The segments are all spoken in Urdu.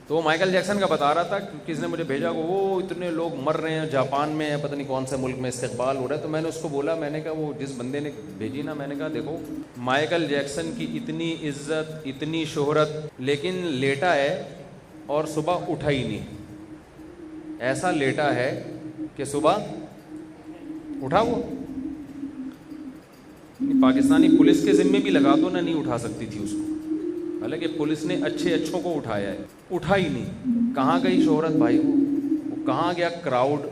تو مائیکل جیکسن کا بتا رہا تھا، کسی نے مجھے بھیجا کہ وہ اتنے لوگ مر رہے ہیں جاپان میں، پتہ نہیں کون سے ملک میں استقبال ہو رہا ہے. تو میں نے اس کو بولا، میں نے کہا وہ جس بندے نے بھیجی نا، میں نے کہا دیکھو مائیکل جیکسن کی اتنی عزت اتنی شہرت، لیکن لیٹا ہے اور صبح اٹھا ہی نہیں. ایسا لیٹا ہے کہ صبح اٹھا وہ پاکستانی پولیس کے ذمے بھی لگا دو نا، نہیں اٹھا سکتی تھی اس کو. حالانکہ پولیس نے اچھوں کو اٹھایا ہے، اٹھا ہی نہیں. کہاں گئی شہرت بھائی؟ وہ کہاں گیا کراؤڈ؟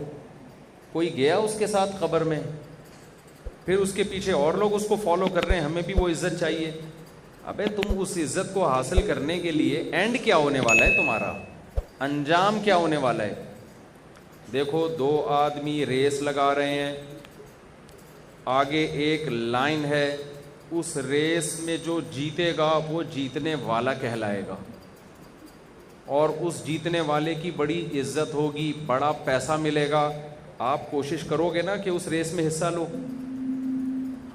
کوئی گیا اس کے ساتھ قبر میں؟ پھر اس کے پیچھے اور لوگ اس کو فالو کر رہے ہیں، ہمیں بھی وہ عزت چاہیے. ابے تم اس عزت کو حاصل کرنے کے لیے اینڈ کیا ہونے والا ہے تمہارا؟ انجام کیا ہونے والا ہے؟ دیکھو 2 آدمی ریس لگا رہے ہیں، آگے ایک لائن ہے، اس ریس میں جو جیتے گا وہ جیتنے والا کہلائے گا، اور اس جیتنے والے کی بڑی عزت ہوگی، بڑا پیسہ ملے گا. آپ کوشش کرو گے نا کہ اس ریس میں حصہ لو؟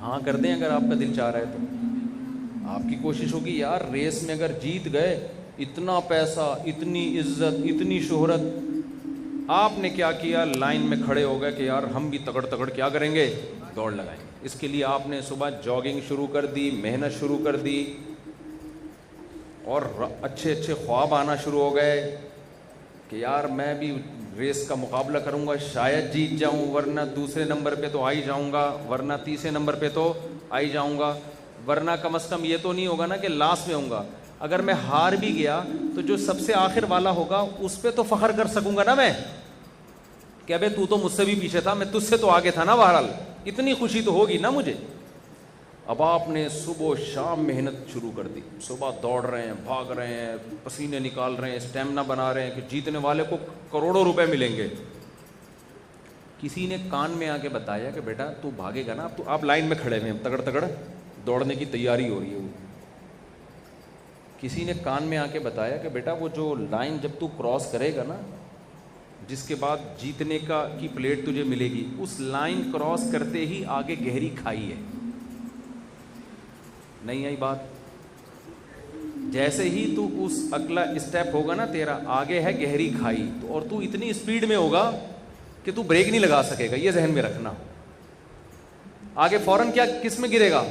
ہاں کر دیں اگر آپ کا دل چاہ رہا ہے تو. آپ کی کوشش ہوگی یار ریس میں اگر جیت گئے، اتنا پیسہ، اتنی عزت، اتنی شہرت. آپ نے کیا کیا؟ لائن میں کھڑے ہو گئے کہ یار ہم بھی تگڑ کیا کریں گے؟ دوڑ لگائیں گے. اس کے لیے آپ نے صبح جاگنگ شروع کر دی، محنت شروع کر دی، اور اچھے خواب آنا شروع ہو گئے کہ یار میں بھی ریس کا مقابلہ کروں گا، شاید جیت جاؤں، ورنہ دوسرے نمبر پہ تو آ ہی جاؤں گا، ورنہ تیسرے نمبر پہ تو آ ہی جاؤں گا، ورنہ کم از کم یہ تو نہیں ہوگا نا کہ لاسٹ میں ہوں گا. اگر میں ہار بھی گیا تو جو سب سے آخر والا ہوگا اس پہ تو فخر کر سکوں گا نا میں کہ ابے تو مجھ سے بھی پیچھے تھا، میں تجھ سے تو آگے تھا نا. بہرحال اتنی خوشی تو ہوگی نا مجھے. اب آپ نے صبح و شام محنت شروع کر دی، صبح دوڑ رہے ہیں، بھاگ رہے ہیں، پسینے نکال رہے ہیں، اسٹیمنا بنا رہے ہیں کہ جیتنے والے کو کروڑوں روپے ملیں گے. کسی نے کان میں آ کے بتایا کہ بیٹا تو بھاگے گا نا، اب تو آپ لائن میں کھڑے ہوئے ہیں، تگڑ دوڑنے کی تیاری ہو رہی ہے. کسی نے کان میں آ کے بتایا کہ بیٹا وہ جو لائن جب تو کراس کرے گا نا، جس کے بعد جیتنے کی پلیٹ تجھے ملے گی، اس لائن کراس کرتے ہی آگے گہری کھائی ہے. نہیں آئی بات؟ جیسے ہی تو اس اگلا اسٹیپ ہوگا نا تیرا، آگے ہے گہری کھائی، تو اور تو اتنی اسپیڈ میں ہوگا کہ تو بریک نہیں لگا سکے گا. یہ ذہن میں رکھنا. آگے فوراً کیا کس میں گرے گا؟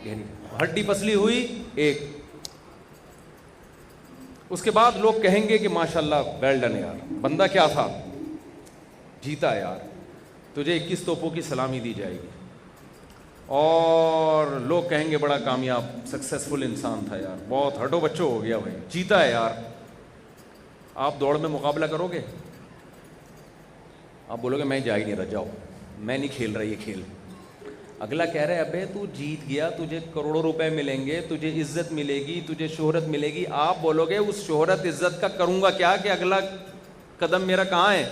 گہری. ہڈی پسلی ہوئی ایک. اس کے بعد لوگ کہیں گے کہ ماشاءاللہ ویل ڈن یار، بندہ کیا تھا، جیتا یار، تجھے 21 توپوں کی سلامی دی جائے گی، اور لوگ کہیں گے بڑا کامیاب سکسیسفل انسان تھا یار، بہت ہٹو بچو ہو گیا بھائی، جیتا ہے یار. آپ دوڑ میں مقابلہ کرو گے؟ آپ بولو گے میں جا ہی نہیں رہا، جاؤ میں نہیں کھیل رہا یہ کھیل. اگلا کہہ رہے ابے تو جیت گیا، تجھے کروڑوں روپے ملیں گے، تجھے عزت ملے گی، تجھے شہرت ملے گی. آپ بولو گے اس شہرت عزت کا کروں گا کیا کہ اگلا قدم میرا کہاں ہے؟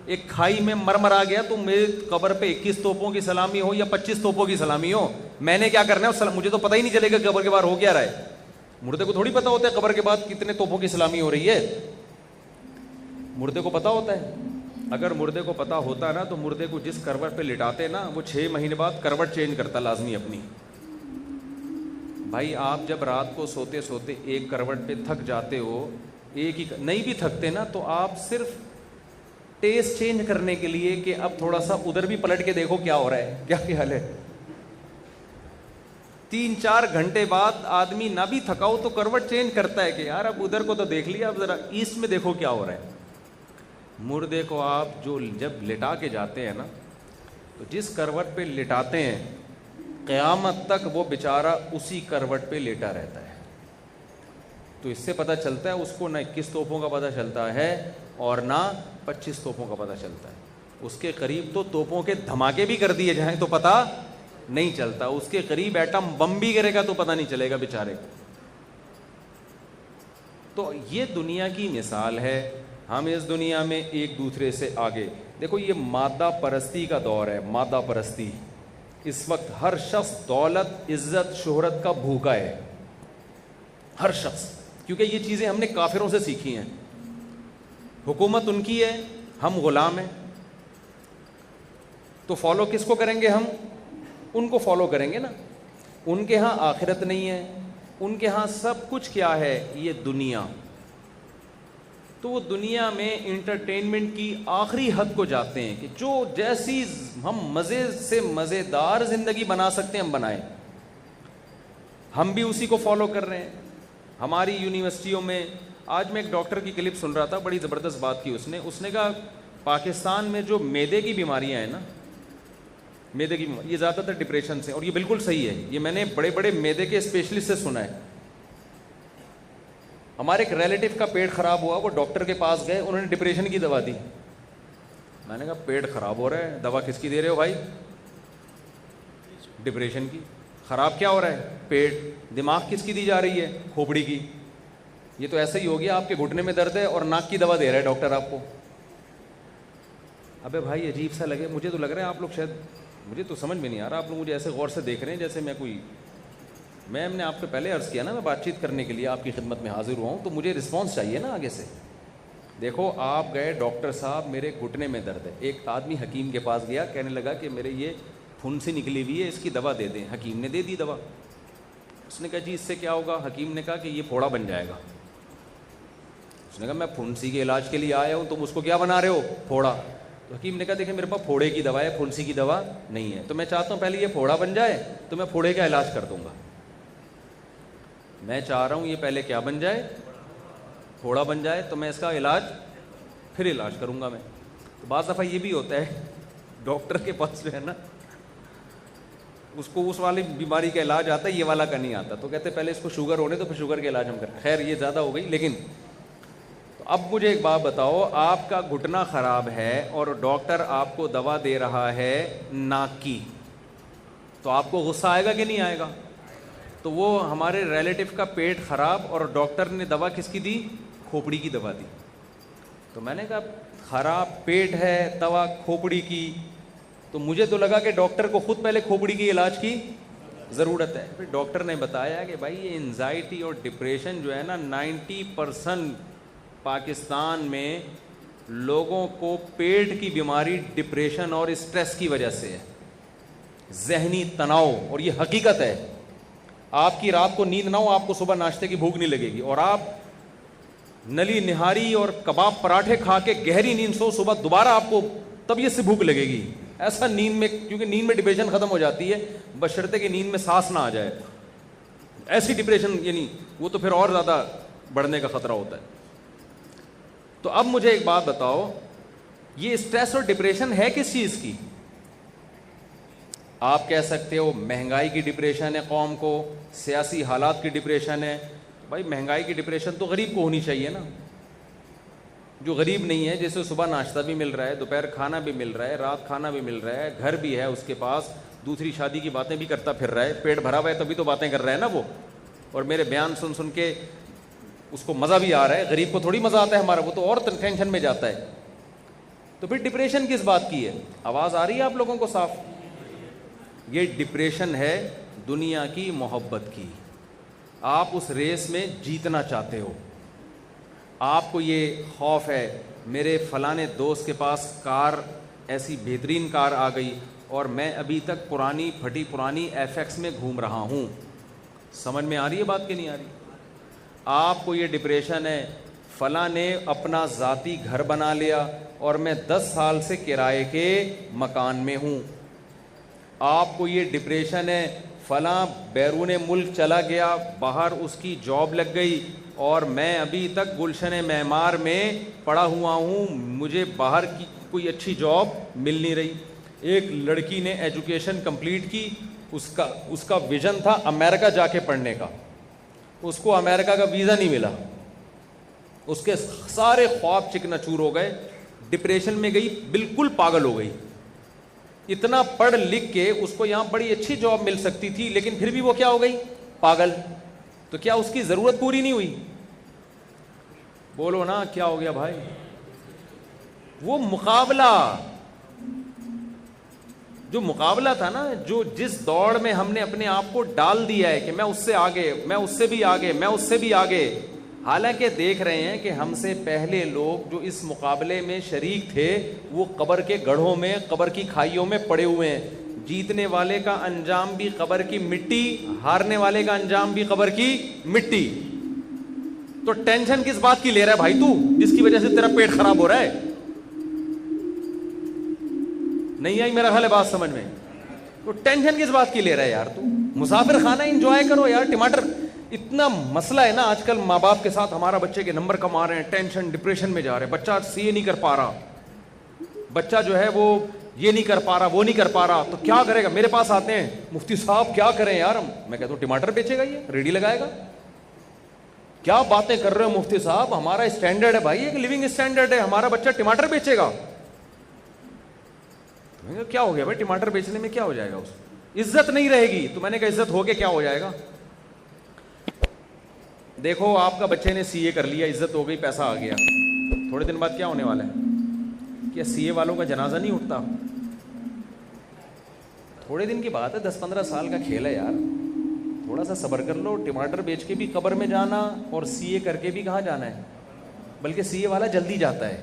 ایک کھائی میں مر آ گیا تو میرے قبر پہ 21 توپوں کی سلامی ہو یا 25 توپوں کی سلامی ہو، میں نے کیا کرنا ہے؟ مجھے تو پتہ ہی نہیں چلے گا قبر کے باہر ہو کیا رہا ہے. مردے کو تھوڑی پتہ ہوتا ہے قبر کے بعد کتنے توپوں کی سلامی ہو رہی ہے. مردے کو پتہ ہوتا ہے. اگر مردے کو پتہ ہوتا نا تو مردے کو جس کروٹ پہ لٹاتے نا، وہ 6 مہینے بعد کروٹ چینج کرتا لازمی اپنی. بھائی آپ جب رات کو سوتے سوتے ایک کروٹ پہ تھک جاتے ہو، ایک ہی نہیں بھی تھکتے نا، تو آپ صرف ٹیسٹ چینج کرنے کے لیے کہ اب تھوڑا سا ادھر بھی پلٹ کے دیکھو کیا ہو رہا ہے، کیا حال ہے. 3-4 گھنٹے بعد آدمی نہ بھی تھکا ہو تو کروٹ چینج کرتا ہے کہ یار اب ادھر کو تو دیکھ لیا، اب ذرا ایسٹ میں دیکھو کیا ہو رہا ہے. مردے کو آپ جو جب لٹا کے جاتے ہیں نا، تو جس کروٹ پہ لٹاتے ہیں قیامت تک وہ بیچارہ اسی کروٹ پہ لیٹا رہتا ہے. تو اس سے پتہ چلتا ہے اس کو نہ 21 توپوں کا پتہ چلتا ہے اور نہ 25 توپوں کا پتہ چلتا ہے. اس کے قریب تو توپوں کے دھماکے بھی کر دیے جائیں تو پتہ نہیں چلتا، اس کے قریب ایٹم بم بھی گرے گا تو پتہ نہیں چلے گا بیچارے کو. تو یہ دنیا کی مثال ہے. ہم اس دنیا میں ایک دوسرے سے آگے دیکھو، یہ مادہ پرستی کا دور ہے. مادہ پرستی اس وقت ہر شخص دولت، عزت، شہرت کا بھوکا ہے، ہر شخص. کیونکہ یہ چیزیں ہم نے کافروں سے سیکھی ہیں. حکومت ان کی ہے، ہم غلام ہیں. تو فالو کس کو کریں گے؟ ہم ان کو فالو کریں گے نا. ان کے ہاں آخرت نہیں ہے، ان کے ہاں سب کچھ کیا ہے؟ یہ دنیا. تو وہ دنیا میں انٹرٹینمنٹ کی آخری حد کو جاتے ہیں کہ جو جیسی ہم مزے سے مزیدار زندگی بنا سکتے ہیں ہم بنائیں. ہم بھی اسی کو فالو کر رہے ہیں. ہماری یونیورسٹیوں میں آج میں ایک ڈاکٹر کی کلپ سن رہا تھا, بڑی زبردست بات کی اس نے کہا پاکستان میں جو معدے کی بیماریاں ہیں نا, معدے کی یہ زیادہ تر ڈپریشن سے, اور یہ بالکل صحیح ہے, یہ میں نے بڑے بڑے معدے کے اسپیشلسٹ سے سنا ہے. ہمارے ایک ریلیٹیو کا پیٹ خراب ہوا, وہ ڈاکٹر کے پاس گئے, انہوں نے ڈپریشن کی دوا دی. میں نے کہا پیٹ خراب ہو رہا ہے, دوا کس کی دے رہے ہو بھائی؟ ڈپریشن کی. خراب کیا ہو رہا ہے؟ پیٹ. دماغ کس کی دی جا رہی ہے؟ کھوپڑی کی. یہ تو ایسا ہی ہو گیا آپ کے گھٹنے میں درد ہے اور ناک کی دوا دے رہا ہے ڈاکٹر آپ کو. ابے بھائی عجیب سا لگے, مجھے تو لگ رہا ہے آپ لوگ شاید, مجھے تو سمجھ میں نہیں آ رہا, آپ لوگ مجھے ایسے غور سے دیکھ رہے ہیں جیسے میں کوئی, میں نے آپ کو پہلے عرض کیا نا میں بات چیت کرنے کے لیے آپ کی خدمت میں حاضر ہوا ہوں, تو مجھے رسپانس چاہیے نا آگے سے. دیکھو آپ گئے ڈاکٹر صاحب میرے گھٹنے میں درد ہے, ایک آدمی حکیم کے پاس گیا, کہنے لگا کہ میرے یہ پھنسی نکلی ہوئی ہے, اس کی دوا دے دیں. حکیم نے دے دی دوا. اس نے کہا جی اس سے کیا ہوگا؟ حکیم نے کہا کہ یہ پھوڑا بن جائے گا. اس نے کہا میں پھنسی کے علاج کے لیے آیا ہوں, تم اس کو کیا بنا رہے ہو؟ پھوڑا. تو حکیم نے کہا دیکھیں میرے پاس پھوڑے کی دوا ہے, پھنسی کی دوا نہیں ہے, تو میں چاہتا ہوں پہلے یہ پھوڑا بن جائے تو میں پھوڑے کا علاج کر دوں گا. میں چاہ رہا ہوں یہ پہلے کیا بن جائے؟ پھوڑا بن جائے, تو میں اس کا علاج پھر علاج کروں گا میں. تو بعض دفعہ یہ بھی ہوتا ہے ڈاکٹر کے پاس جو ہے نا, اس کو اس والی بیماری کا علاج آتا ہے, یہ والا کا نہیں آتا, تو کہتے پہلے اس کو شوگر ہونے تو پھر شوگر کے علاج ہم کریں. خیر یہ زیادہ ہو گئی. لیکن تو اب مجھے ایک بات بتاؤ, آپ کا گھٹنا خراب ہے اور ڈاکٹر آپ کو دوا دے رہا ہے ناک کی, تو آپ کو غصہ آئے گا کہ نہیں آئے گا؟ تو وہ ہمارے ریلیٹیو کا پیٹ خراب اور ڈاکٹر نے دوا کس کی دی؟ کھوپڑی کی دوا دی. تو میں نے کہا خراب پیٹ ہے, دوا کھوپڑی کی, تو مجھے تو لگا کہ ڈاکٹر کو خود پہلے کھوپڑی کی علاج کی ضرورت ہے. پھر ڈاکٹر نے بتایا کہ بھائی یہ انزائٹی اور ڈپریشن جو ہے نا 90% پاکستان میں لوگوں کو پیٹ کی بیماری ڈپریشن اور اسٹریس کی وجہ سے ہے, ذہنی تناؤ. اور یہ حقیقت ہے. آپ کی رات کو نیند نہ ہو, آپ کو صبح ناشتے کی بھوک نہیں لگے گی, اور آپ نلی نہاری اور کباب پراٹھے کھا کے گہری نیند سو, صبح دوبارہ آپ کو طبیعت سے بھوک لگے گی. ایسا نیند میں, کیونکہ نیند میں ڈپریشن ختم ہو جاتی ہے بشرطے کہ نیند میں سانس نہ آ جائے. ایسی ڈپریشن یعنی وہ تو پھر اور زیادہ بڑھنے کا خطرہ ہوتا ہے. تو اب مجھے ایک بات بتاؤ, یہ اسٹریس اور ڈپریشن ہے کس چیز کی؟ آپ کہہ سکتے ہو مہنگائی کی ڈپریشن ہے قوم کو, سیاسی حالات کی ڈپریشن ہے. بھائی مہنگائی کی ڈپریشن تو غریب کو ہونی چاہیے نا. جو غریب نہیں ہے, جسے صبح ناشتہ بھی مل رہا ہے, دوپہر کھانا بھی مل رہا ہے, رات کھانا بھی مل رہا ہے, گھر بھی ہے اس کے پاس, دوسری شادی کی باتیں بھی کرتا پھر رہا ہے, پیٹ بھرا ہوا ہے تبھی تو باتیں کر رہا ہے نا وہ, اور میرے بیان سن سن کے اس کو مزہ بھی آ رہا ہے. غریب کو تھوڑی مزہ آتا ہے ہمارا, وہ تو اور ٹینشن میں جاتا ہے. تو پھر ڈپریشن کس بات کی ہے؟ آواز آ رہی ہے آپ لوگوں کو صاف؟ یہ ڈپریشن ہے دنیا کی محبت کی. آپ اس ریس میں جیتنا چاہتے ہو, آپ کو یہ خوف ہے میرے فلانے دوست کے پاس کار, ایسی بہترین کار آ گئی اور میں ابھی تک پرانی پھٹی پرانی ایف ایکس میں گھوم رہا ہوں. سمجھ میں آ رہی ہے بات کہ نہیں آ رہی؟ آپ کو یہ ڈپریشن ہے فلاں نے اپنا ذاتی گھر بنا لیا اور میں 10 سال سے کرائے کے مکان میں ہوں. آپ کو یہ ڈپریشن ہے فلاں بیرون ملک چلا گیا, باہر اس کی جاب لگ گئی اور میں ابھی تک گلشن معمار میں پڑا ہوا ہوں, مجھے باہر کی کوئی اچھی جاب مل نہیں رہی. ایک لڑکی نے ایجوکیشن کمپلیٹ کی, اس کا ویژن تھا امریکہ جا کے پڑھنے کا, اس کو امریکہ کا ویزا نہیں ملا, اس کے سارے خواب چکنا چور ہو گئے, ڈپریشن میں گئی, بالکل پاگل ہو گئی. اتنا پڑھ لکھ کے اس کو یہاں بڑی اچھی جاب مل سکتی تھی, لیکن پھر بھی وہ کیا ہو گئی؟ پاگل. تو کیا اس کی ضرورت پوری نہیں ہوئی؟ بولو نا کیا ہو گیا بھائی؟ وہ مقابلہ تھا نا, جو جس دوڑ میں ہم نے اپنے آپ کو ڈال دیا ہے کہ میں اس سے آگے, میں اس سے بھی آگے, میں اس سے بھی آگے. حالانکہ دیکھ رہے ہیں کہ ہم سے پہلے لوگ جو اس مقابلے میں شریک تھے وہ قبر کے گڑھوں میں, قبر کی کھائیوں میں پڑے ہوئے ہیں. جیتنے والے کا انجام بھی قبر کی مٹی, ہارنے والے کا انجام بھی قبر کی مٹی. تو ٹینشن کس بات کی لے رہا ہے بھائی تو، جس کی وجہ سے تیرا پیٹ خراب ہو رہا ہے؟ نہیں آئی میرا خیال ہے بات سمجھ میں؟ تو ٹینشن کس بات کی لے رہا ہے یار تو؟ مسافر خانہ انجوائے کرو یار. ٹماٹر اتنا مسئلہ ہے نا آج کل ماں باپ کے ساتھ، ہمارا بچے کے نمبر کم آ رہے ہیں، ٹینشن ڈپریشن میں جا رہے ہیں، بچہ سی اے نہیں کر پا رہا، بچہ جو ہے وہ یہ نہیں کر پا رہا، وہ نہیں کر پا رہا، تو کیا کرے گا؟ میرے پاس آتے ہیں مفتی صاحب کیا کریں یار ہم. میں کہتا ہوں ٹماٹر بیچے گا، یہ ریڈی لگائے گا. کیا باتیں کر رہے ہو مفتی صاحب، ہمارا اسٹینڈرڈ ہے بھائی، ایک لیونگ اسٹینڈرڈ ہے، ہمارا بچہ ٹماٹر بیچے گا. کیا ہو گیا بھائی ٹماٹر بیچنے میں کیا ہو جائے گا؟ اس عزت نہیں رہے گی. تو میں نے کہا عزت ہو کے کیا ہو جائے گا؟ دیکھو آپ کا بچے نے سی اے کر لیا، عزت ہو گئی، پیسہ آ گیا، تھوڑے دن بعد کیا ہونے والا ہے؟ کیا سی اے والوں کا جنازہ نہیں اٹھتا؟ تھوڑے دن کی بات ہے، 10-15 سال کا کھیل ہے یار، تھوڑا سا صبر کر لو. ٹماٹر بیچ کے بھی قبر میں جانا اور سی اے کر کے بھی کہاں جانا ہے؟ بلکہ سی اے والا جلدی جاتا ہے،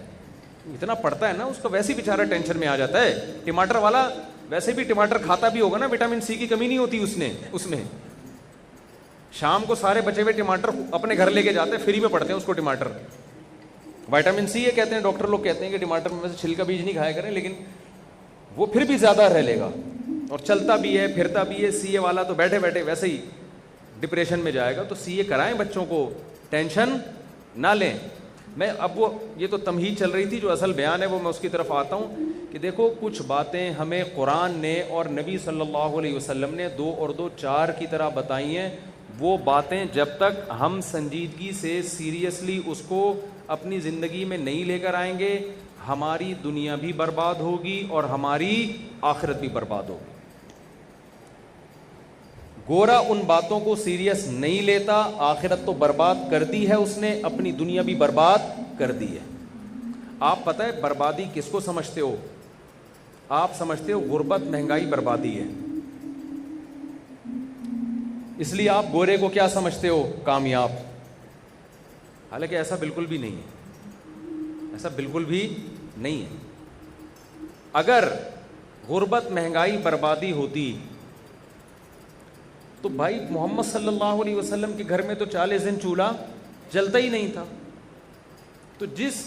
اتنا پڑتا ہے نا، اس کو ویسے ہی بیچارہ ٹینشن میں آ جاتا ہے. ٹماٹر والا ویسے بھی ٹماٹر کھاتا بھی ہوگا نا، وٹامن سی کی کمی نہیں ہوتی اس میں. شام کو سارے بچے ہوئے ٹماٹر اپنے گھر لے کے جاتے ہیں، فری میں پڑتے ہیں اس کو ٹماٹر. وٹامن سی یہ کہتے ہیں ڈاکٹر لوگ کہتے ہیں کہ ٹماٹر میں ویسے چھلکا بیج نہیں کھایا کریں، لیکن وہ پھر بھی زیادہ رہ لے گا اور چلتا بھی ہے پھرتا بھی ہے. سی اے والا تو بیٹھے بیٹھے ویسے ہی ڈپریشن میں جائے گا. تو سی اے کرائیں بچوں کو، ٹینشن نہ لیں. میں اب وہ یہ تو تمہید چل رہی تھی، جو اصل بیان ہے وہ میں اس کی طرف آتا ہوں کہ دیکھو کچھ باتیں ہمیں قرآن نے اور نبی صلی اللہ علیہ وسلم نے 2 اور 2 4 کی طرح بتائی ہیں. وہ باتیں جب تک ہم سنجیدگی سے سیریسلی اس کو اپنی زندگی میں نہیں لے کر آئیں گے، ہماری دنیا بھی برباد ہوگی اور ہماری آخرت بھی برباد ہوگی. گورا ان باتوں کو سیریس نہیں لیتا، آخرت تو برباد کر دی ہے اس نے، اپنی دنیا بھی برباد کر دی ہے. آپ پتہ ہے بربادی کس کو سمجھتے ہو؟ آپ سمجھتے ہو غربت، مہنگائی بربادی ہے، اس لیے آپ گورے کو کیا سمجھتے ہو؟ کامیاب. حالانکہ ایسا بالکل بھی نہیں ہے، ایسا بالکل بھی نہیں ہے. اگر غربت، مہنگائی بربادی ہوتی تو بھائی محمد صلی اللہ علیہ وسلم کے گھر میں تو 40 دن چولہا جلتا ہی نہیں تھا. تو جس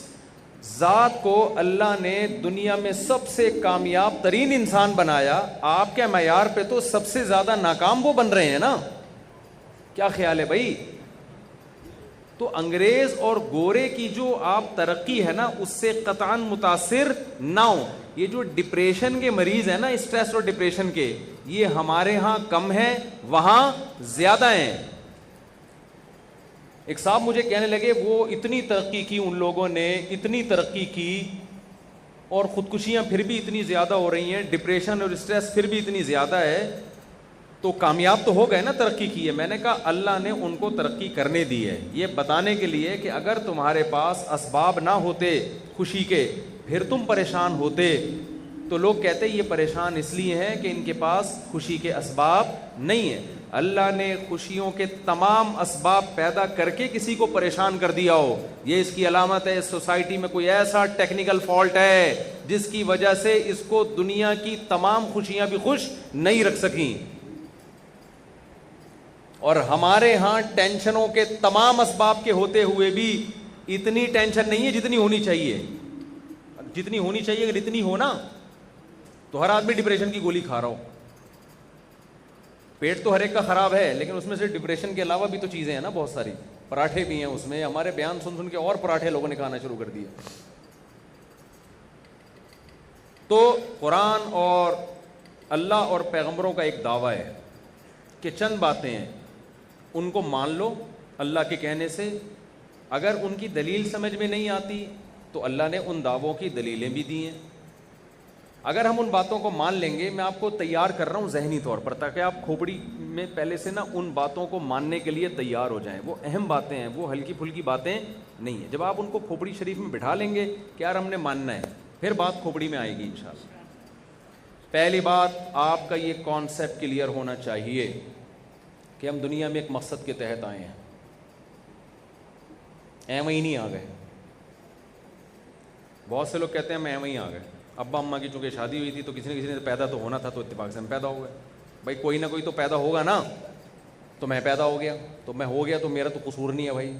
ذات کو اللہ نے دنیا میں سب سے کامیاب ترین انسان بنایا، آپ کے معیار پہ تو سب سے زیادہ ناکام وہ بن رہے ہیں نا. کیا خیال ہے بھائی؟ تو انگریز اور گورے کی جو آپ ترقی ہے نا، اس سے قطعاً متاثر نہ ہو. یہ جو ڈپریشن کے مریض ہیں نا، اسٹریس اور ڈپریشن کے، یہ ہمارے ہاں کم ہیں، وہاں زیادہ ہیں. ایک صاحب مجھے کہنے لگے وہ اتنی ترقی کی ان لوگوں نے، اتنی ترقی کی، اور خودکشیاں پھر بھی اتنی زیادہ ہو رہی ہیں، ڈپریشن اور اسٹریس پھر بھی اتنی زیادہ ہے، تو کامیاب تو ہو گئے نا، ترقی کی ہے. میں نے کہا اللہ نے ان کو ترقی کرنے دی ہے، یہ بتانے کے لیے کہ اگر تمہارے پاس اسباب نہ ہوتے خوشی کے، پھر تم پریشان ہوتے. تو لوگ کہتے یہ پریشان اس لیے ہیں کہ ان کے پاس خوشی کے اسباب نہیں ہیں. اللہ نے خوشیوں کے تمام اسباب پیدا کر کے کسی کو پریشان کر دیا ہو، یہ اس کی علامت ہے. اس سوسائٹی میں کوئی ایسا ٹیکنیکل فالٹ ہے جس کی وجہ سے اس کو دنیا کی تمام خوشیاں بھی خوش نہیں رکھ سکیں. اور ہمارے ہاں ٹینشنوں کے تمام اسباب کے ہوتے ہوئے بھی اتنی ٹینشن نہیں ہے جتنی ہونی چاہیے. جتنی ہونی چاہیے اگر اتنی ہو نا تو ہر آدمی ڈپریشن کی گولی کھا رہا ہو. پیٹ تو ہر ایک کا خراب ہے، لیکن اس میں سے ڈپریشن کے علاوہ بھی تو چیزیں ہیں نا بہت ساری. پراٹھے بھی ہیں اس میں، ہمارے بیان سن سن کے اور پراٹھے لوگوں نے کھانا شروع کر دیے. تو قرآن اور اللہ اور پیغمبروں کا ایک دعویٰ ہے کہ چند باتیں ہیں، ان کو مان لو اللہ کے کہنے سے. اگر ان کی دلیل سمجھ میں نہیں آتی تو اللہ نے ان دعووں کی دلیلیں بھی دی ہیں. اگر ہم ان باتوں کو مان لیں گے، میں آپ کو تیار کر رہا ہوں ذہنی طور پر، تاکہ آپ کھوپڑی میں پہلے سے نا ان باتوں کو ماننے کے لیے تیار ہو جائیں. وہ اہم باتیں ہیں، وہ ہلکی پھلکی باتیں نہیں ہیں. جب آپ ان کو کھوپڑی شریف میں بٹھا لیں گے کہ یار ہم نے ماننا ہے، پھر بات کھوپڑی میں آئے گی انشاءاللہ. پہلی بات، آپ کا یہ کانسیپٹ کلیئر ہونا چاہیے کہ ہم دنیا میں ایک مقصد کے تحت آئے ہیں، ایویں ہی نہیں آ گئے. بہت سے لوگ کہتے ہیں ہم ایویں ہی آ گئے. ابا اماں کی چونکہ شادی ہوئی تھی تو کسی نے پیدا تو ہونا تھا، تو اتفاق سے ہم پیدا ہو گئے. بھائی کوئی نہ کوئی تو پیدا ہوگا نا، تو میں پیدا ہو گیا، تو میں ہو گیا تو میرا تو قصور نہیں ہے بھائی.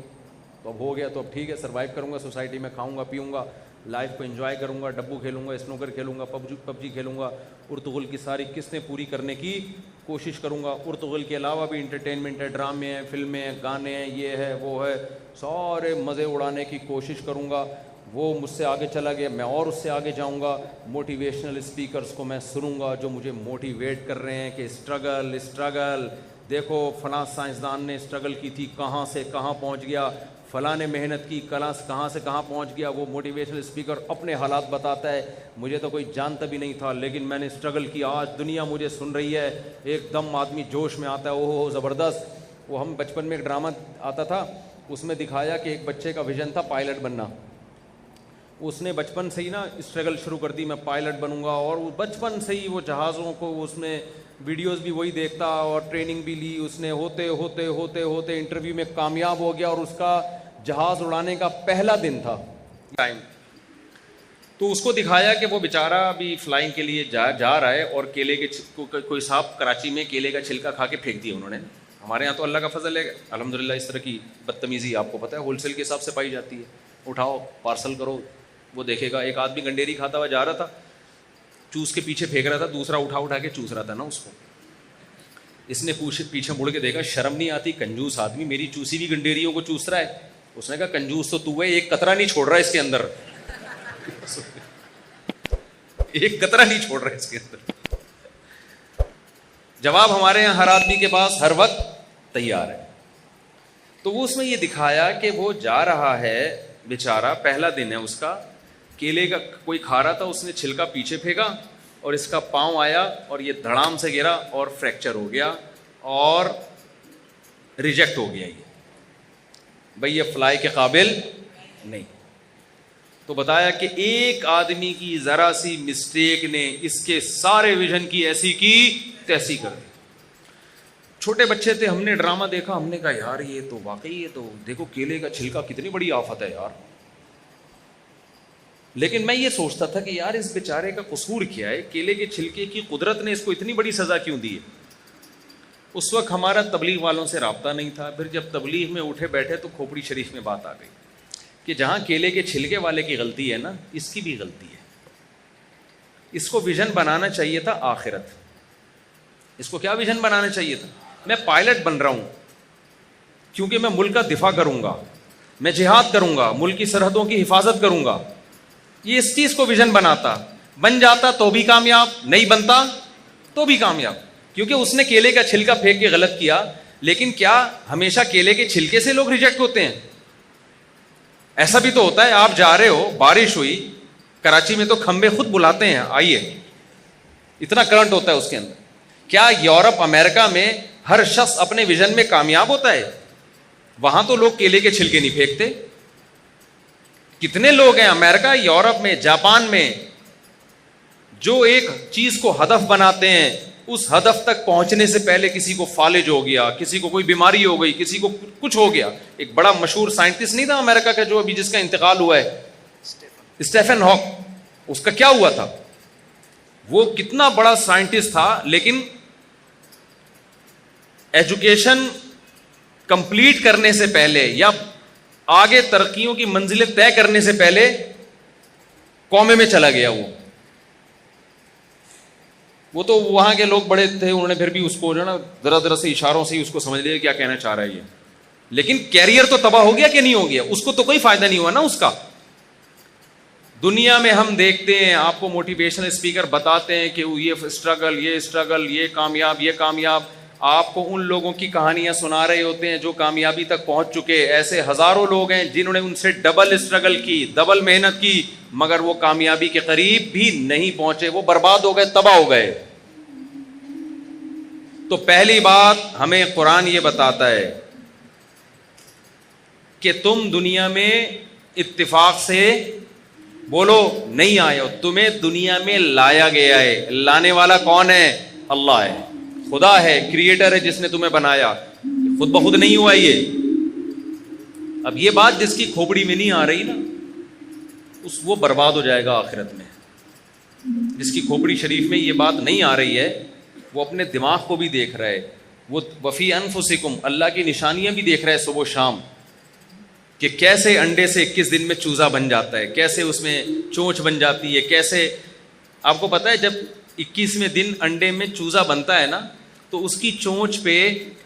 تو اب ہو گیا تو اب ٹھیک ہے, سروائیو کروں گا سوسائٹی میں, کھاؤں گا پیوں گا, لائف کو انجوائے کروں گا, ڈبو کھیلوں گا, اسنوکر کھیلوں گا, پب جی کھیلوں گا, ارطغرل کی ساری قسطیں پوری کرنے کی کوشش کروں گا. ارطغرل کے علاوہ بھی انٹرٹینمنٹ ہے, ڈرامے ہیں, فلمیں ہیں, گانے ہیں, یہ ہے وہ ہے, سارے مزے اڑانے کی کوشش کروں گا. وہ مجھ سے آگے چلا گیا, میں اور اس سے آگے جاؤں گا. موٹیویشنل اسپیکرز کو میں سنوں گا جو مجھے موٹیویٹ کر رہے ہیں کہ اسٹرگل, دیکھو فلاں سائنسدان نے اسٹرگل کی تھی, کہاں سے کہاں پہنچ گیا, فلاں نے محنت کی, کہاں سے کہاں پہنچ گیا. وہ موٹیویشنل اسپیکر اپنے حالات بتاتا ہے, مجھے تو کوئی جانتا بھی نہیں تھا لیکن میں نے اسٹرگل کی, آج دنیا مجھے سن رہی ہے. ایک دم آدمی جوش میں آتا ہے, اوہ زبردست. وہ ہم بچپن میں ایک ڈرامہ آتا تھا, اس میں دکھایا کہ ایک بچے کا ویژن تھا پائلٹ بننا. اس نے بچپن سے ہی نا اسٹرگل شروع کر دی, میں پائلٹ بنوں گا, اور وہ بچپن سے ہی وہ جہازوں کو, اس میں ویڈیوز بھی وہی دیکھتا اور ٹریننگ بھی لی اس نے. ہوتے ہوتے ہوتے ہوتے انٹرویو میں کامیاب ہو گیا, اور اس کا جہاز اڑانے کا پہلا دن تھا ٹائم. تو اس کو دکھایا کہ وہ بیچارہ ابھی فلائنگ کے لیے جا رہا ہے, اور کیلے کے کوئی صاحب کراچی میں کیلے کا چھلکا کھا کے پھینک دیا انہوں نے. ہمارے یہاں تو اللہ کا فضل ہے الحمدللہ, اس طرح کی بدتمیزی آپ کو پتہ ہے ہول سیل کے حساب سے پائی جاتی ہے. اٹھاؤ پارسل کرو, وہ دیکھے گا. ایک آدمی گنڈیری کھاتا ہوا جا رہا تھا, چوس کے پیچھے پھینک رہا تھا, دوسرا اٹھا کے چوس رہا تھا نا اس کو. اس نے پیچھے مڑ کے دیکھا, شرم نہیں آتی, کنجوس آدمی میری چوسی ہوئی گنڈیریوں کو چوس رہا ہے. اس نے کہا کنجوس تو ہے, ایک قطرہ نہیں چھوڑ رہا اس کے اندر, ایک قطرہ نہیں چھوڑ رہا اس کے اندر. جواب ہمارے یہاں ہر آدمی کے پاس ہر وقت تیار ہے. تو وہ اس میں یہ دکھایا کہ وہ جا رہا ہے بیچارہ, پہلا دن ہے اس کا, کیلے کا کوئی کھا رہا تھا, اس نے چھلکا پیچھے پھینکا اور اس کا پاؤں آیا اور یہ دھڑام سے گرا اور فریکچر ہو گیا اور ریجیکٹ ہو گیا. یہ بھئی یہ فلائی کے قابل نہیں. تو بتایا کہ ایک آدمی کی ذرا سی مسٹیک نے اس کے سارے ویژن کی ایسی کی تیسی کر دی. چھوٹے بچے تھے, ہم نے ڈرامہ دیکھا, ہم نے کہا یار یہ تو واقعی, یہ تو دیکھو کیلے کا چھلکا کتنی بڑی آفت ہے یار. لیکن میں یہ سوچتا تھا کہ یار اس بیچارے کا قصور کیا ہے, کیلے کے چھلکے کی قدرت نے اس کو اتنی بڑی سزا کیوں دی ہے. اس وقت ہمارا تبلیغ والوں سے رابطہ نہیں تھا. پھر جب تبلیغ میں اٹھے بیٹھے تو کھوپڑی شریف میں بات آ گئی کہ جہاں کیلے کے چھلکے والے کی غلطی ہے نا, اس کی بھی غلطی ہے. اس کو ویژن بنانا چاہیے تھا آخرت. اس کو کیا ویژن بنانا چاہیے تھا, میں پائلٹ بن رہا ہوں کیونکہ میں ملک کا دفاع کروں گا, میں جہاد کروں گا, ملک کی سرحدوں کی حفاظت کروں گا. یہ اس چیز کو ویژن بناتا, بن جاتا تو بھی کامیاب, نہیں بنتا تو بھی کامیاب. کیونکہ اس نے کیلے کا چھلکا پھینک کے غلط کیا. لیکن کیا ہمیشہ کیلے کے چھلکے سے لوگ ریجیکٹ ہوتے ہیں؟ ایسا بھی تو ہوتا ہے, آپ جا رہے ہو, بارش ہوئی, کراچی میں تو کھمبے خود بلاتے ہیں آئیے, اتنا کرنٹ ہوتا ہے اس کے اندر. کیا یورپ امریکہ میں ہر شخص اپنے ویژن میں کامیاب ہوتا ہے؟ وہاں تو لوگ کیلے کے چھلکے نہیں پھینکتے. کتنے لوگ ہیں امریکہ, یورپ میں, جاپان میں, جو ایک چیز کو ہدف بناتے ہیں, اس ہدف تک پہنچنے سے پہلے کسی کو فالج ہو گیا, کسی کو کوئی بیماری ہو گئی, کسی کو کچھ ہو گیا. ایک بڑا مشہور سائنٹسٹ نہیں تھا امریکہ کا جو ابھی جس کا انتقال ہوا ہے, اسٹیفن ہاک, اس کا کیا ہوا تھا؟ وہ کتنا بڑا سائنٹسٹ تھا, لیکن ایجوکیشن کمپلیٹ کرنے سے پہلے یا آگے ترقیوں کی منزلیں طے کرنے سے پہلے کومے میں چلا گیا. وہ تو وہاں کے لوگ بڑے تھے, انہوں نے پھر بھی اس کو جو ہے نا ذرا سے اشاروں سے اس کو سمجھ لیا کیا کہنا چاہ رہا ہے یہ. لیکن کیریئر تو تباہ ہو گیا کہ نہیں ہو گیا, اس کو تو کوئی فائدہ نہیں ہوا نا اس کا. دنیا میں ہم دیکھتے ہیں, آپ کو موٹیویشنل اسپیکر بتاتے ہیں کہ یہ اسٹرگل, یہ کامیاب. آپ کو ان لوگوں کی کہانیاں سنا رہے ہوتے ہیں جو کامیابی تک پہنچ چکے. ایسے ہزاروں لوگ ہیں جنہوں نے ان سے ڈبل اسٹرگل کی, ڈبل محنت کی, مگر وہ کامیابی کے قریب بھی نہیں پہنچے, وہ برباد ہو گئے, تباہ ہو گئے. تو پہلی بات ہمیں قرآن یہ بتاتا ہے کہ تم دنیا میں اتفاق سے بولو نہیں آئے ہو, تمہیں دنیا میں لایا گیا ہے. لانے والا کون ہے؟ اللہ ہے, خدا ہے, کریٹر ہے جس نے تمہیں بنایا. خود بخود نہیں ہوا یہ. اب یہ بات جس کی کھوپڑی میں نہیں آ رہی نا, وہ برباد ہو جائے گا آخرت میں. جس کی کھوپڑی شریف میں یہ بات نہیں آ رہی ہے, وہ اپنے دماغ کو بھی دیکھ رہا ہے, وہ وفی انفسکم, اللہ کی نشانیاں بھی دیکھ رہا ہے صبح و شام. کہ کیسے انڈے سے 21 دن میں چوزا بن جاتا ہے, کیسے اس میں چونچ بن جاتی ہے, کیسے. آپ کو پتا ہے جب 21ویں دن انڈے میں چوزا بنتا ہے نا, تو اس کی چونچ پہ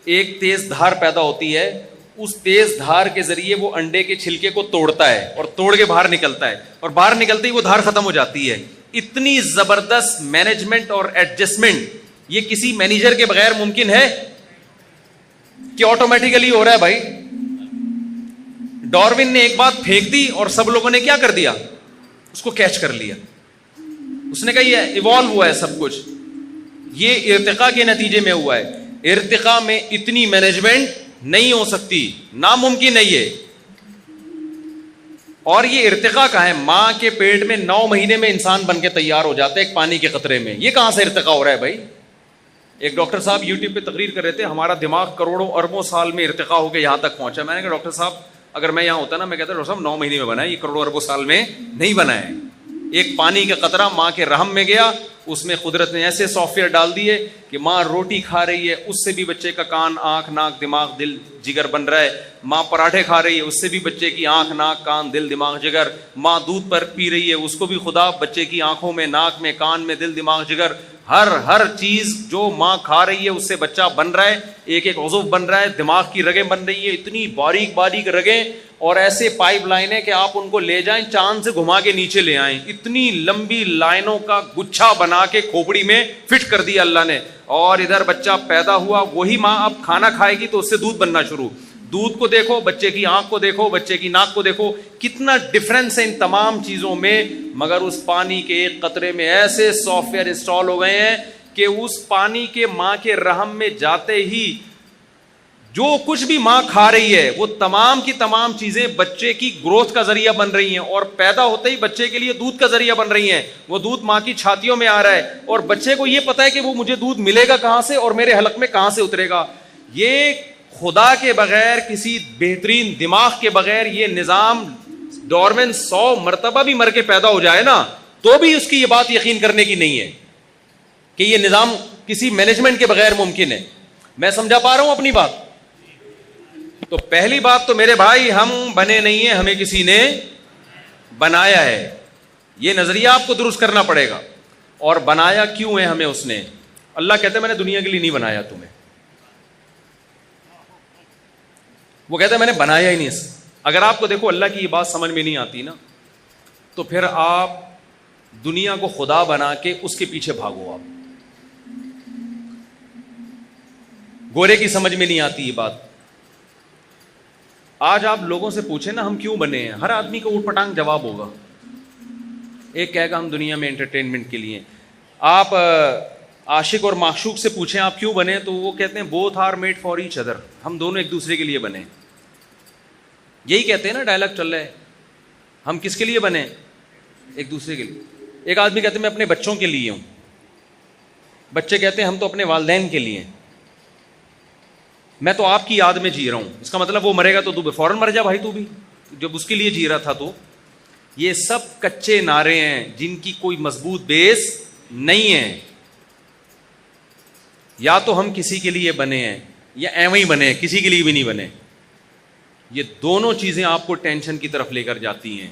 ایک تیز دھار پیدا ہوتی ہے. اس تیز دھار کے ذریعے وہ انڈے کے چھلکے کو توڑتا ہے اور توڑ کے باہر نکلتا ہے, اور باہر نکلتے ہی وہ دھار ختم ہو جاتی ہے. اتنی زبردست مینجمنٹ اور ایڈجسٹمنٹ یہ کسی مینیجر کے بغیر ممکن ہے کہ آٹومیٹیکلی ہو رہا ہے بھائی. ڈاروین نے ایک بات پھینک دی اور سب لوگوں نے کیا کر دیا, اس کو کیچ کر لیا. اس نے کہا یہ ایوالو ہوا ہے سب کچھ, یہ ارتقاء کے نتیجے میں ہوا ہے. ارتقاء میں اتنی مینجمنٹ نہیں ہو سکتی, ناممکن ہے یہ. اور یہ ارتقاء کا ہے, ماں کے پیٹ میں 9 مہینے میں انسان بن کے تیار ہو جاتا ہے ایک پانی کے قطرے میں. یہ کہاں سے ارتقاء ہو رہا ہے بھائی؟ ایک ڈاکٹر صاحب یوٹیوب پہ تقریر کر رہے تھے, ہمارا دماغ کروڑوں اربوں سال میں ارتقاء ہو کے یہاں تک پہنچا. میں نے کہا ڈاکٹر صاحب اگر میں یہاں ہوتا نا, میں کہتا ڈاکٹر صاحب 9 مہینے میں بنا ہے, یہ کروڑوں اربوں سال میں نہیں بنا ہے. ایک پانی کا قطرہ ماں کے رحم میں گیا, اس میں قدرت نے ایسے سافٹ ویئر ڈال دیے کہ ماں روٹی کھا رہی ہے, اس سے بھی بچے کا کان, آنکھ, ناک, دماغ, دل, جگر بن رہا ہے. ماں پراٹھے کھا رہی ہے, اس سے بھی بچے کی آنکھ, ناک, کان, دل, دماغ, جگر. ماں دودھ پر پی رہی ہے, اس کو بھی خدا بچے کی آنکھوں میں, ناک میں, کان میں, دل, دماغ, جگر, ہر چیز جو ماں کھا رہی ہے اس سے بچہ بن رہا ہے. ایک ایک عضو بن رہا ہے, دماغ کی رگیں بن رہی ہے, اتنی باریک باریک رگیں, اور ایسے پائپ لائنیں کہ آپ ان کو لے جائیں چاند سے گھما کے نیچے لے آئیں. اتنی لمبی لائنوں کا گچھا بنا کے کھوپڑی میں فٹ کر دیا اللہ نے. اور ادھر بچہ پیدا ہوا, وہی ماں اب کھانا کھائے گی تو اس سے دودھ بننا شروع. دودھ کو دیکھو, بچے کی آنکھ کو دیکھو, بچے کی ناک کو دیکھو, کتنا ڈفرینس ہے ان تمام چیزوں میں. مگر اس پانی کے ایک قطرے میں ایسے سافٹ ویئر انسٹال ہو گئے ہیں کہ اس پانی کے ماں کے رحم میں جاتے ہی جو کچھ بھی ماں کھا رہی ہے وہ تمام کی تمام چیزیں بچے کی گروتھ کا ذریعہ بن رہی ہیں, اور پیدا ہوتے ہی بچے کے لیے دودھ کا ذریعہ بن رہی ہیں. وہ دودھ ماں کی چھاتیوں میں آ رہا ہے, اور بچے کو یہ پتا ہے کہ وہ مجھے دودھ ملے گا کہاں سے اور میرے حلق میں کہاں سے اترے گا. یہ خدا کے بغیر, کسی بہترین دماغ کے بغیر یہ نظام, ڈاروین 100 مرتبہ بھی مر کے پیدا ہو جائے نا تو بھی اس کی یہ بات یقین کرنے کی نہیں ہے کہ یہ نظام کسی مینجمنٹ کے بغیر ممکن ہے. میں سمجھا پا رہا ہوں اپنی بات؟ تو پہلی بات تو میرے بھائی, ہم بنے نہیں ہیں, ہمیں کسی نے بنایا ہے. یہ نظریہ آپ کو درست کرنا پڑے گا. اور بنایا کیوں ہے ہمیں اس نے؟ اللہ کہتے ہیں میں نے دنیا کے لیے نہیں بنایا تمہیں. وہ کہتا ہے میں نے بنایا ہی نہیں. اگر آپ کو دیکھو اللہ کی یہ بات سمجھ میں نہیں آتی نا, تو پھر آپ دنیا کو خدا بنا کے اس کے پیچھے بھاگو. آپ گورے کی سمجھ میں نہیں آتی یہ بات. آج آپ لوگوں سے پوچھیں نا ہم کیوں بنے ہیں, ہر آدمی کو اوٹ پٹانگ جواب ہوگا. ایک کہے گا ہم دنیا میں انٹرٹینمنٹ کے لیے. آپ عاشق اور معشوق سے پوچھیں آپ کیوں بنے, تو وہ کہتے ہیں both are made for each other, ہم دونوں ایک دوسرے کے لیے بنے. یہی کہتے ہیں نا, ڈائلاگ چل رہا ہے. ہم کس کے لیے بنے؟ ایک دوسرے کے لیے. ایک آدمی کہتے ہیں میں اپنے بچوں کے لیے ہوں, بچے کہتے ہیں ہم تو اپنے والدین کے لیے. میں تو آپ کی یاد میں جی رہا ہوں. اس کا مطلب وہ مرے گا تو تو فوراً مر جا بھائی, تو بھی جب اس کے لیے جی رہا تھا. تو یہ سب کچے نعرے ہیں جن کی کوئی مضبوط بیس نہیں ہے. یا تو ہم کسی کے لیے بنے ہیں یا ایویں ہی بنے ہیں, کسی کے لیے بھی نہیں بنے. یہ دونوں چیزیں آپ کو ٹینشن کی طرف لے کر جاتی ہیں.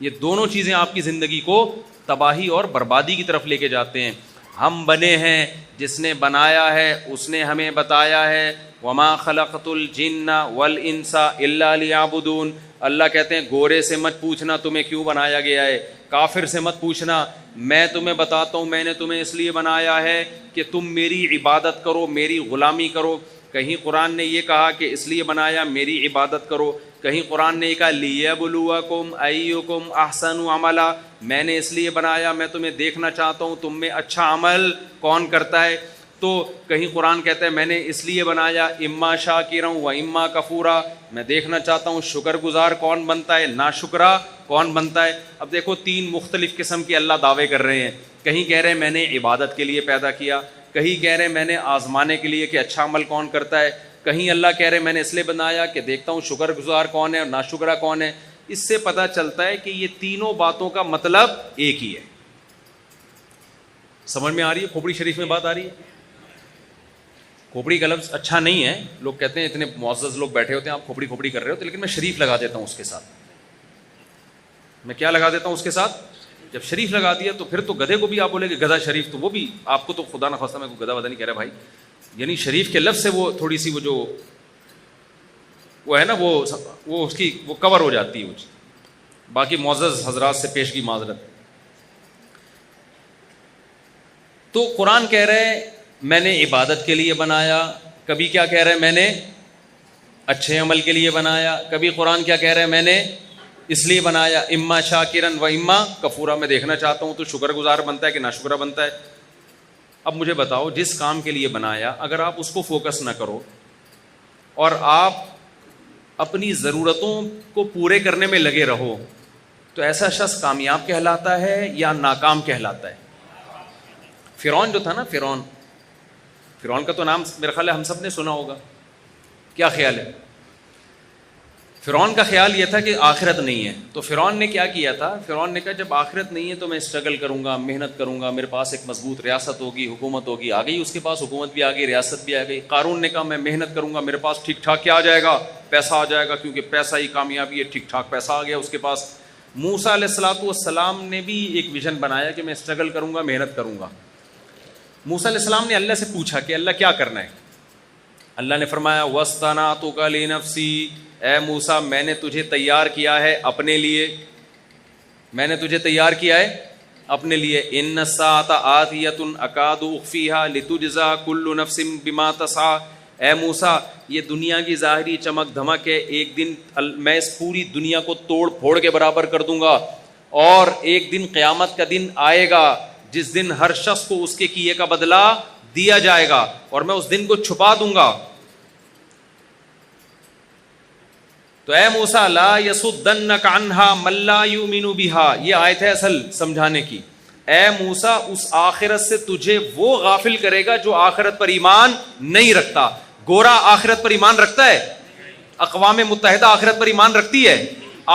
یہ دونوں چیزیں آپ کی زندگی کو تباہی اور بربادی کی طرف لے کے جاتے ہیں. ہم بنے ہیں, جس نے بنایا ہے اس نے ہمیں بتایا ہے وما خلقت الجن والانس الا لیعبدون. اللہ کہتے ہیں گورے سے مت پوچھنا تمہیں کیوں بنایا گیا ہے, کافر سے مت پوچھنا, میں تمہیں بتاتا ہوں میں نے تمہیں اس لیے بنایا ہے کہ تم میری عبادت کرو, میری غلامی کرو. کہیں قرآن نے یہ کہا کہ اس لیے بنایا میری عبادت کرو, کہیں قرآن نے یہ کہا لیبلوکم ایکم احسن عملا, میں نے اس لیے بنایا میں تمہیں دیکھنا چاہتا ہوں تم میں اچھا عمل کون کرتا ہے. تو کہیں قرآن کہتا ہے میں نے اس لیے بنایا اما شاکرا و اما کفورا, میں دیکھنا چاہتا ہوں شکر گزار کون بنتا ہے, ناشکرا کون بنتا ہے. اب دیکھو 3 مختلف قسم کے اللہ دعوے کر رہے ہیں. کہیں کہہ رہے ہیں میں نے عبادت کے لیے پیدا کیا, کہیں کہہ رہے ہیں میں نے آزمانے کے لیے کہ اچھا عمل کون کرتا ہے, کہیں اللہ کہہ رہے ہیں میں نے اس لیے بنایا کہ دیکھتا ہوں شکر گزار کون ہے اور ناشکرا کون ہے. اس سے پتہ چلتا ہے کہ یہ تینوں باتوں کا مطلب ایک ہی ہے. سمجھ میں آ رہی ہے؟ کھوپڑی شریف میں بات آ رہی ہے. کھوپڑی کا لفظ اچھا نہیں ہے, لوگ کہتے ہیں اتنے معزز لوگ بیٹھے ہوتے ہیں آپ کھوپڑی کھوپڑی کر رہے ہوتے, لیکن میں شریف لگا دیتا ہوں اس کے ساتھ. میں کیا لگا دیتا ہوں اس کے ساتھ؟ جب شریف لگا دیا تو پھر تو گدھے کو بھی آپ بولے کہ گدھا شریف, تو وہ بھی آپ کو تو خدا نہ خواستہ میں کوئی گدھا ودا نہیں کہہ رہا بھائی, یعنی شریف کے لفظ سے وہ تھوڑی سی وہ جو وہ ہے نا وہ اس کی وہ کور ہو جاتی ہے. باقی معزز حضرات سے پیشگی معذرت. تو قرآن کہہ رہے ہیں میں نے عبادت کے لیے بنایا, کبھی کیا کہہ رہے ہیں میں نے اچھے عمل کے لیے بنایا, کبھی قرآن کیا کہہ رہے ہیں میں نے اس لیے بنایا اما شاکرن و اما کفورا, میں دیکھنا چاہتا ہوں تو شکر گزار بنتا ہے کہ ناشکرا بنتا ہے. اب مجھے بتاؤ جس کام کے لیے بنایا اگر آپ اس کو فوکس نہ کرو اور آپ اپنی ضرورتوں کو پورے کرنے میں لگے رہو تو ایسا شخص کامیاب کہلاتا ہے یا ناکام کہلاتا ہے؟ فرعون جو تھا نا, فرعون کا تو نام میرا خیال ہے ہم سب نے سنا ہوگا. کیا خیال ہے؟ فرعون کا خیال یہ تھا کہ آخرت نہیں ہے, تو فرعون نے کیا کیا تھا, فرعون نے کہا جب آخرت نہیں ہے تو میں اسٹرگل کروں گا, محنت کروں گا, میرے پاس ایک مضبوط ریاست ہوگی, حکومت ہوگی. آ گئی اس کے پاس حکومت بھی آ گئی, ریاست بھی آ گئی. قارون نے کہا میں محنت کروں گا, میرے پاس ٹھیک ٹھاک کیا آ جائے گا, پیسہ آ جائے گا, کیونکہ پیسہ ہی کامیابی ہے, ٹھیک ٹھاک پیسہ آ گیا اس کے پاس. موسیٰ علیہ الصلوۃ والسلام نے بھی ایک ویژن بنایا کہ میں اسٹرگل کروں گا, محنت کروں گا. موسیٰ علیہ السلام نے اللہ سے پوچھا کہ اللہ کیا کرنا ہے؟ اللہ نے فرمایا وَاصْطَنَعْتُكَ لِنَفْسِي, اے موسیٰ میں نے تجھے تیار کیا ہے اپنے لیے, میں نے تجھے تیار کیا ہے اپنے لیے. إِنَّ السَّاعَةَ آتِيَةٌ أَكَادُ أُخْفِيهَا لِتُجْزَىٰ كُلُّ نَفْسٍ بِمَا تَسْعَىٰ. اے موسیٰ یہ دنیا کی ظاہری چمک دھمک ہے, ایک دن میں اس پوری دنیا کو توڑ پھوڑ کے برابر کر دوں گا, اور ایک دن قیامت کا دن آئے گا جس دن ہر شخص کو اس کے کیے کا بدلہ دیا جائے گا, اور میں اس دن کو چھپا دوں گا. تو اے موسیٰ لا یصدنک عنہا من لا یؤمن بہا, یہ آیت ہے اصل سمجھانے کی. اے موسیٰ اس آخرت سے تجھے وہ غافل کرے گا جو آخرت پر ایمان نہیں رکھتا. گورا آخرت پر ایمان رکھتا ہے؟ اقوام متحدہ آخرت پر ایمان رکھتی ہے؟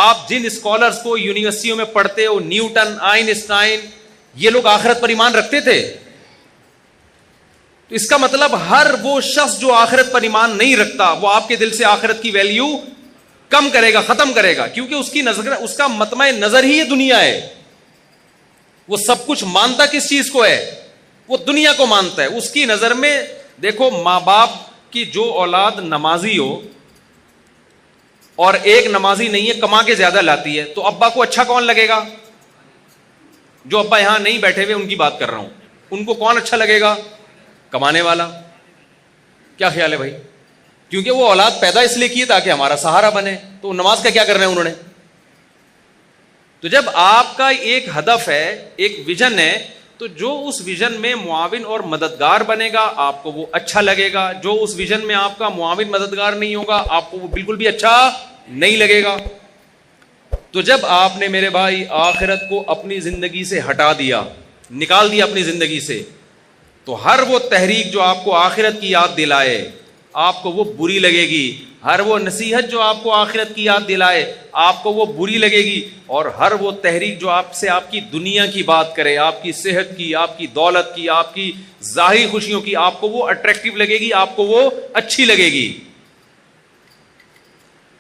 آپ جن اسکالرز کو یونیورسٹیوں میں پڑھتے ہو, نیوٹن, آئنسٹائن, یہ لوگ آخرت پر ایمان رکھتے تھے. تو اس کا مطلب ہر وہ شخص جو آخرت پر ایمان نہیں رکھتا وہ آپ کے دل سے آخرت کی ویلیو کم کرے گا, ختم کرے گا, کیونکہ اس کی نظر, اس کا مطمع نظر ہی یہ دنیا ہے. وہ سب کچھ مانتا کس چیز کو ہے؟ وہ دنیا کو مانتا ہے. اس کی نظر میں دیکھو ماں باپ کی جو اولاد نمازی ہو اور ایک نمازی نہیں ہے, کما کے زیادہ لاتی ہے, تو ابا کو اچھا کون لگے گا؟ جو ابا یہاں نہیں بیٹھے ہوئے ان کی بات کر رہا ہوں, ان کو کون اچھا لگے گا؟ کمانے والا. کیا خیال ہے بھائی؟ کیونکہ وہ اولاد پیدا اس لیے کی تاکہ ہمارا سہارا بنے, تو نماز کا کیا کرنا ہے انہوں نے؟ تو جب آپ کا ایک ہدف ہے, ایک ویژن ہے, تو جو اس ویژن میں معاون اور مددگار بنے گا آپ کو وہ اچھا لگے گا. جو اس ویژن میں آپ کا معاون مددگار نہیں ہوگا آپ کو وہ بالکل بھی اچھا نہیں لگے گا. تو جب آپ نے میرے بھائی آخرت کو اپنی زندگی سے ہٹا دیا, نکال دیا اپنی زندگی سے, تو ہر وہ تحریک جو آپ کو آخرت کی یاد دلائے آپ کو وہ بری لگے گی. ہر وہ نصیحت جو آپ کو آخرت کی یاد دلائے آپ کو وہ بری لگے گی. اور ہر وہ تحریک جو آپ سے آپ کی دنیا کی بات کرے, آپ کی صحت کی, آپ کی دولت کی, آپ کی ظاہری خوشیوں کی, آپ کو وہ اٹریکٹیو لگے گی, آپ کو وہ اچھی لگے گی.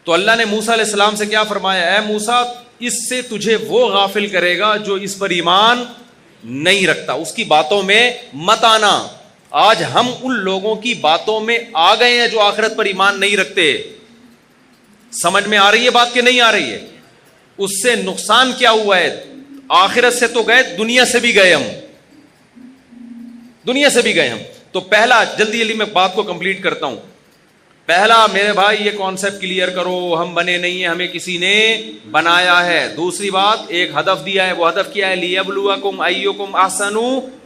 تو اللہ نے موسیٰ علیہ السلام سے کیا فرمایا؟ اے موسیٰ اس سے تجھے وہ غافل کرے گا جو اس پر ایمان نہیں رکھتا, اس کی باتوں میں مت آنا. آج ہم ان لوگوں کی باتوں میں آ گئے ہیں جو آخرت پر ایمان نہیں رکھتے. سمجھ میں آ رہی ہے بات کہ نہیں آ رہی ہے؟ اس سے نقصان کیا ہوا ہے؟ آخرت سے تو گئے, دنیا سے بھی گئے, ہم دنیا سے بھی گئے ہم. تو پہلا, جلدی جلدی میں بات کو کمپلیٹ کرتا ہوں. پہلا میرے بھائی یہ کانسیپٹ کلیئر کرو, ہم بنے نہیں ہیں, ہمیں کسی نے بنایا ہے. دوسری بات, ایک ہدف دیا ہے, وہ ہدف کیا ہے؟ لیبلوکم ایکم احسن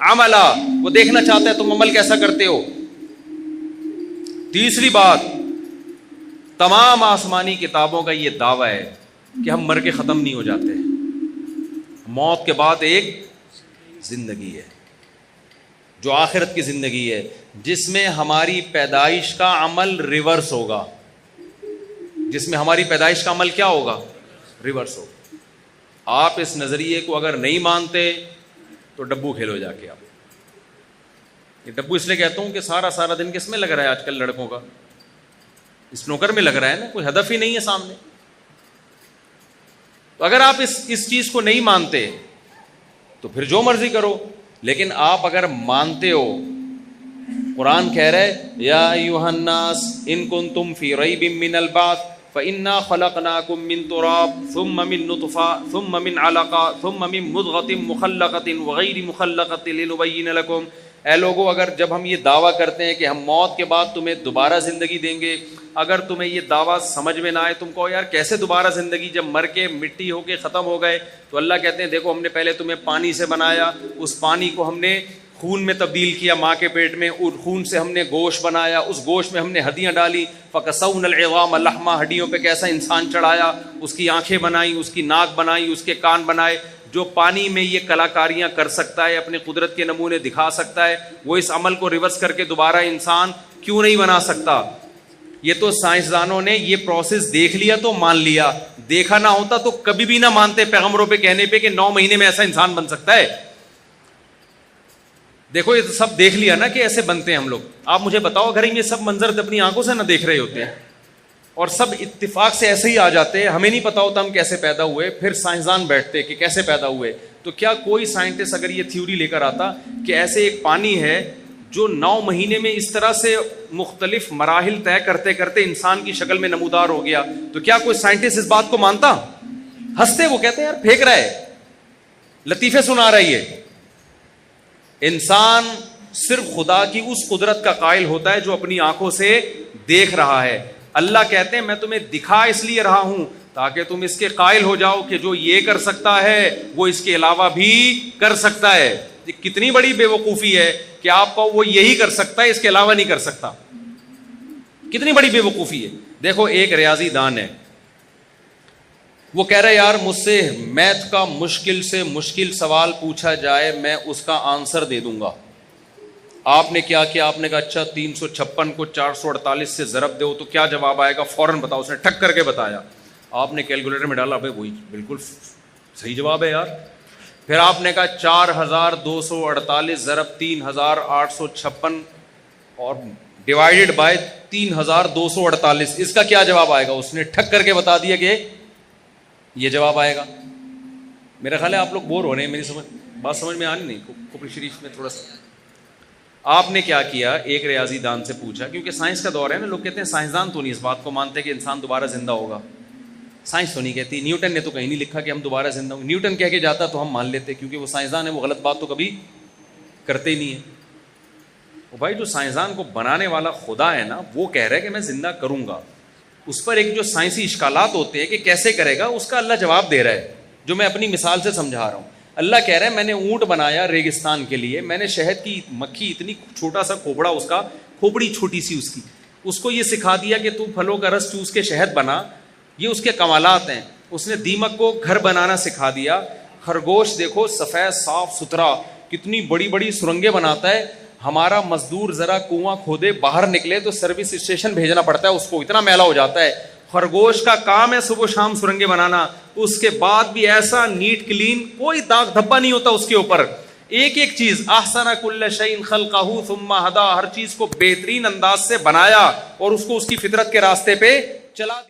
عملا, وہ دیکھنا چاہتا ہے تم عمل کیسا کرتے ہو. تیسری بات, تمام آسمانی کتابوں کا یہ دعویٰ ہے کہ ہم مر کے ختم نہیں ہو جاتے, موت کے بعد ایک زندگی ہے جو آخرت کی زندگی ہے, جس میں ہماری پیدائش کا عمل ریورس ہوگا. جس میں ہماری پیدائش کا عمل کیا ہوگا؟ ریورس ہوگا. آپ اس نظریے کو اگر نہیں مانتے تو ڈبو کھیلو جا کے. آپ یہ ڈبو اس لیے کہتا ہوں کہ سارا دن کس میں لگ رہا ہے آج کل لڑکوں کا؟ اسنوکر میں لگ رہا ہے نا، کوئی ہدف ہی نہیں ہے سامنے. تو اگر آپ اس چیز کو نہیں مانتے تو پھر جو مرضی کرو، لیکن آپ اگر مانتے ہو، قرآن کہہ رہا ہے یا ایھا الناس ان کنتم فی ریب من البعث فإنا خلقناکم من تراب ثم من نطفہ ثم من علقہ ثم من مضغۃ مخلقۃ وغیر مخلقۃ لنبین لکم. اے لوگو، اگر جب ہم یہ دعویٰ کرتے ہیں کہ ہم موت کے بعد تمہیں دوبارہ زندگی دیں گے، اگر تمہیں یہ دعویٰ سمجھ میں نہ آئے، تم کہو یار کیسے دوبارہ زندگی، جب مر کے مٹی ہو کے ختم ہو گئے، تو اللہ کہتے ہیں دیکھو ہم نے پہلے تمہیں پانی سے بنایا، اس پانی کو ہم نے خون میں تبدیل کیا ماں کے پیٹ میں، اور خون سے ہم نے گوشت بنایا، اس گوشت میں ہم نے ہڈیاں ڈالی، فکسونا العظام لحما، ہڈیوں پہ کیسا انسان چڑھایا، اس کی آنکھیں بنائی، اس کی ناک بنائی، اس کے کان بنائے. جو پانی میں یہ کلاکاریاں کر سکتا ہے، اپنے قدرت کے نمونے دکھا سکتا ہے، وہ اس عمل کو ریورس کر کے دوبارہ انسان کیوں نہیں بنا سکتا؟ یہ تو سائنسدانوں نے یہ پروسیس دیکھ لیا تو مان لیا، دیکھا نہ ہوتا تو کبھی بھی نہ مانتے پیغمبروں پہ کہنے پہ کہ 9 مہینے میں ایسا انسان بن سکتا ہے. دیکھو یہ سب دیکھ لیا نا کہ ایسے بنتے ہیں ہم لوگ. آپ مجھے بتاؤ اگر یہ سب منظر اپنی آنکھوں سے نہ دیکھ رہے ہوتے ہیں اور سب اتفاق سے ایسے ہی آ جاتے، ہمیں نہیں پتا ہوتا ہم کیسے پیدا ہوئے، پھر سائنسدان بیٹھتے کہ کیسے پیدا ہوئے، تو کیا کوئی سائنٹسٹ اگر یہ تھیوری لے کر آتا کہ ایسے ایک پانی ہے جو 9 مہینے میں اس طرح سے مختلف مراحل طے کرتے کرتے انسان کی شکل میں نمودار ہو گیا، تو کیا کوئی سائنٹسٹ اس بات کو مانتا؟ ہنستے، وہ کہتے ہیں یار پھینک رہا ہے، لطیفے سنا رہی ہے. انسان صرف خدا کی اس قدرت کا قائل ہوتا ہے جو اپنی آنکھوں سے دیکھ رہا ہے. اللہ کہتے ہیں میں تمہیں دکھا اس لیے رہا ہوں تاکہ تم اس کے قائل ہو جاؤ کہ جو یہ کر سکتا ہے وہ اس کے علاوہ بھی کر سکتا ہے. یہ کتنی بڑی بے وقوفی ہے کہ آپ کو وہ یہی کر سکتا ہے، اس کے علاوہ نہیں کر سکتا. کتنی بڑی بے وقوفی ہے. دیکھو ایک ریاضی دان ہے، وہ کہہ رہا ہے یار مجھ سے میتھ کا مشکل سے مشکل سوال پوچھا جائے میں اس کا آنسر دے دوں گا. آپ نے کیا کیا؟ آپ نے کہا اچھا 356 کو 448 سے ضرب دو تو کیا جواب آئے گا، فوراً بتاؤ. اس نے ٹھک کر کے بتایا. آپ نے کیلکولیٹر میں ڈالا، بھائی وہی بالکل صحیح جواب ہے یار. پھر آپ نے کہا 4248 ضرب 3856 اور ڈیوائڈیڈ بائی 3248، اس کا کیا جواب آئے گا؟ اس نے ٹھک کر کے بتا دیا کہ یہ جواب آئے گا. میرا خیال ہے آپ لوگ بور ہو رہے ہیں، میری بات سمجھ میں آنی نہیں. کفر شریف میں تھوڑا سا آپ نے کیا کیا، ایک ریاضی دان سے پوچھا، کیونکہ سائنس کا دور ہے نا، لوگ کہتے ہیں سائنسدان تو نہیں اس بات کو مانتے کہ انسان دوبارہ زندہ ہوگا. سائنس تو نہیں کہتی، نیوٹن نے تو کہیں نہیں لکھا کہ ہم دوبارہ زندہ ہوں گے. نیوٹن کہہ کے جاتا تو ہم مان لیتے کیونکہ وہ سائنسدان ہے، وہ غلط بات تو کبھی کرتے ہی نہیں ہے. وہ بھائی جو سائنسدان کو بنانے والا خدا ہے نا، وہ کہہ رہا ہے کہ میں زندہ کروں گا. اس پر ایک جو سائنسی اشکالات ہوتے ہیں کہ کیسے کرے گا، اس کا اللہ جواب دے رہا ہے، جو میں اپنی مثال سے سمجھا رہا ہوں. اللہ کہہ رہا ہے میں نے اونٹ بنایا ریگستان کے لیے، میں نے شہد کی مکھی، اتنی چھوٹا سا کھوپڑا اس کا، کھوپڑی چھوٹی سی اس کی، اس کو یہ سکھا دیا کہ تو پھلوں کا رس چوس کے شہد بنا. یہ اس کے کمالات ہیں. اس نے دیمک کو گھر بنانا سکھا دیا. خرگوش دیکھو سفید صاف ستھرا، کتنی بڑی بڑی سرنگیں بناتا ہے. ہمارا مزدور ذرا کنواں کھودے باہر نکلے تو سروس اسٹیشن بھیجنا پڑتا ہے، اس کو اتنا میلا ہو جاتا ہے. خرگوش کا کام ہے صبح شام سرنگیں بنانا، اس کے بعد بھی ایسا نیٹ کلین، کوئی داغ دھبا نہیں ہوتا اس کے اوپر. ایک ایک چیز احسن کل شیء خلقہ ثم ہدی، ہر چیز کو بہترین انداز سے بنایا اور اس کو اس کی فطرت کے راستے پہ چلا دیا.